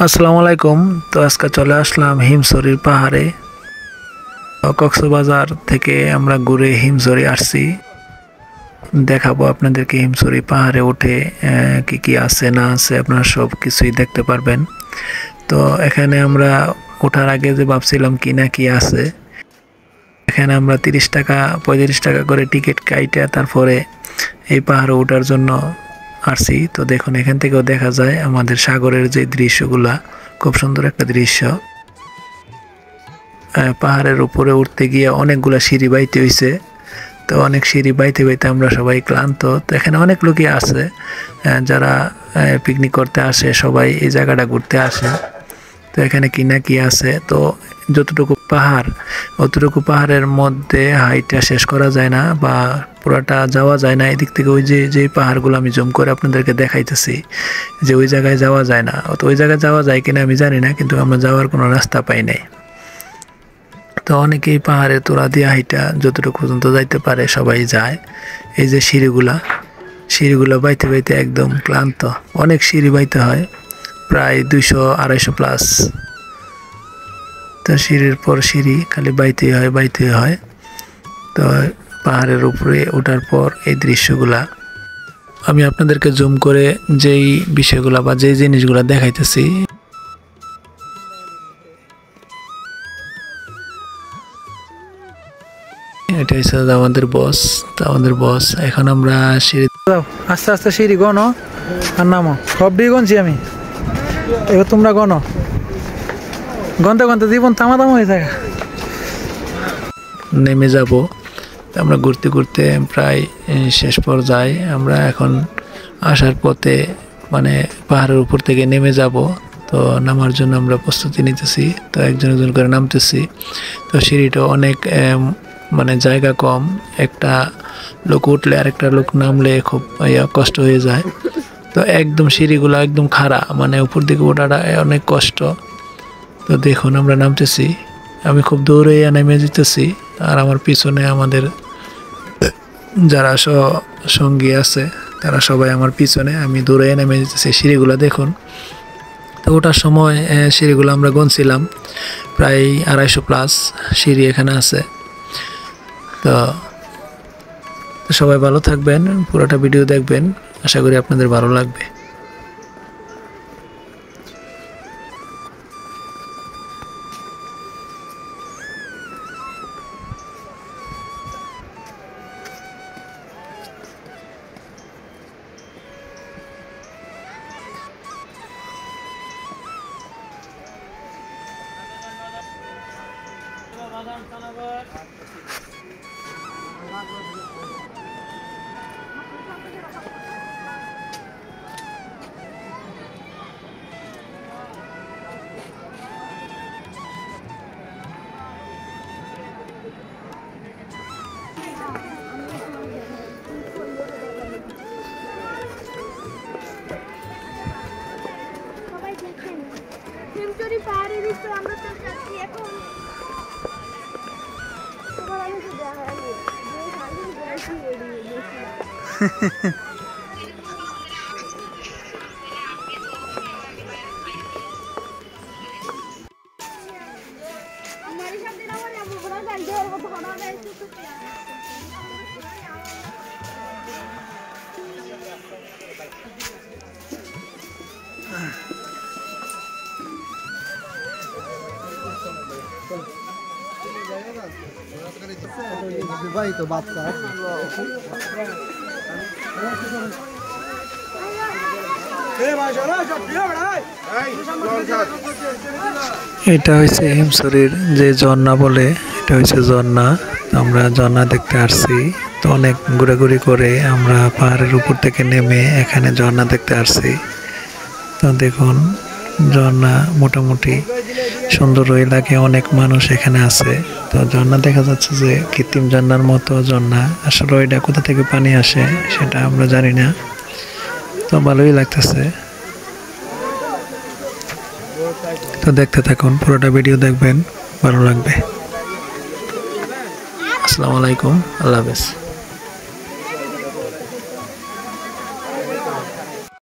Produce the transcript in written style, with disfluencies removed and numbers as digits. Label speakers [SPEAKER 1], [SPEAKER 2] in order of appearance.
[SPEAKER 1] আসসালামু আলাইকুম। তো আজকে চলে আসলাম হিমছড়ির পাহাড়ে। কক্সবাজার থেকে আমরা ঘুরে হিমছড়ি আসছি। দেখাবো আপনাদেরকে হিমছড়ি পাহাড়ে উঠে কি কি আছে না আছে আপনারা সব কিছুই দেখতে পারবেন। তো এখানে আমরা ওঠার আগে যে ভাবছিলাম কি না কি আছে, এখানে আমরা 30 টাকা 35 টাকা করে টিকিট কাইটে তারপরে এই পাহাড়ে ওঠার জন্য আসছি। তো দেখুন, এখান থেকেও দেখা যায় আমাদের সাগরের যে দৃশ্যগুলা, খুব সুন্দর একটা দৃশ্য। পাহাড়ের উপরে উঠতে গিয়ে অনেকগুলা সিঁড়ি বাইতে হয়েছে। তো অনেক সিঁড়ি বাইতে বাইতে আমরা সবাই ক্লান্ত। তো এখানে অনেক লোকই আছে যারা পিকনিক করতে আসে, সবাই এই জায়গাটা ঘুরতে আসে। তো এখানে কি না কি আছে, তো যতটুকু পাহাড় অতটুকু পাহাড়ের মধ্যে হাইটটা শেষ করা যায় না বা পুরাটা যাওয়া যায় না। এদিক থেকে ওই যে পাহাড়গুলো আমি জুম করে আপনাদেরকে দেখাইতেছি যে ওই জায়গায় যাওয়া যায় না। তো ওই জায়গায় যাওয়া যায় কিনা আমি জানি না, কিন্তু আমরা যাওয়ার কোনো রাস্তা পাই নাই। তো অনেকেই পাহাড়ে তোড়া দিয়ে হাইটা যতটুকু পর্যন্ত যাইতে পারে সবাই যায়। এই যে সিঁড়িগুলো বাইতে বাইতে একদম ক্লান্ত। অনেক সিঁড়ি বাইতে হয়, প্রায় 200-250 প্লাস। তো সিঁড়ির পর সিঁড়ি খালি বাইতে হয়। তো পাহাড়ের উপরে ওঠার পর এই দৃশ্যগুলা আমি আপনাদেরকে জুম করে যেই বিষয়গুলা বা যেই জিনিসগুলা দেখাইতেছি। এটা হচ্ছে আমাদের বস। এখন আমরা সিঁড়ি
[SPEAKER 2] আস্তে আস্তে সিঁড়ি গনো আর নামো। সবডি গনছি আমি, এবার তোমরা গনো। গনতে গনতে জীবন তামা হয়ে থাকে।
[SPEAKER 1] নেমে যাব। আমরা ঘুরতে ঘুরতে প্রায় শেষ পর্যায়ে। আমরা এখন আসার পথে মানে পাহাড়ের উপর থেকে নেমে যাব। তো নামার জন্য আমরা প্রস্তুতি নিতেছি। তো একজন করে নামতেছি। তো সিঁড়িটা অনেক মানে জায়গা কম, একটা লোক উঠলে আরেকটা লোক নামলে খুব কষ্ট হয়ে যায়। তো একদম সিঁড়িগুলো একদম খাড়া, মানে উপর দিকে ওঠাটা অনেক কষ্ট। তো দেখুন আমরা নামতেছি, আমি খুব দৌড়ে নেমে যেতেছি। আর আমার পিছনে আমাদের যারা সঙ্গী আছে তারা সবাই আমার পিছনে, আমি দৌড়ে নেমে যেতেছি। সিঁড়িগুলো দেখুন। তো ওঠার সময় সিঁড়িগুলো আমরা গুনছিলাম, প্রায় 250 প্লাস সিঁড়ি এখানে আছে। তো সবাই ভালো থাকবেন, পুরোটা ভিডিও দেখবেন, আশা করি আপনাদের ভালো লাগবে।
[SPEAKER 3] হিমছড়ি পাহাড়ের উপরে আমরা তো যাচ্ছি এখন। তোমার আমি তো দেখাইনি যে খালি বসে এড়িয়ে আমার সাথে আমার এমন বড় গাড়ি ধরে ধরা যাইছে। তো
[SPEAKER 2] বিবাহিত বাচ্চা
[SPEAKER 1] এটা হয়েছে হিমছড়ির যে ঝর্ণা বলে, এটা হয়েছে ঝর্ণা। আমরা ঝর্ণা দেখতে আসছি। তো অনেক ঘোরাঘুরি করে আমরা পাহাড়ের উপর থেকে নেমে এখানে ঝর্ণা দেখতে আসছি। তো দেখুন, ঝর্ণা মোটামুটি সুন্দর লাগে, অনেক মানুষ এখানে আছে। তো ঝর্ণা দেখা যাচ্ছে যে কৃত্রিম ঝর্ণার মতো ঝর্ণা। আসলে ওইটা কোথা থেকে পানি আসে সেটা আমরা জানি না। তো ভালোই লাগতেছে। তো দেখতে থাকুন, পুরোটা ভিডিও দেখবেন, ভালো লাগবে। আসসালামু আলাইকুম, আল্লাহ হাফেজ।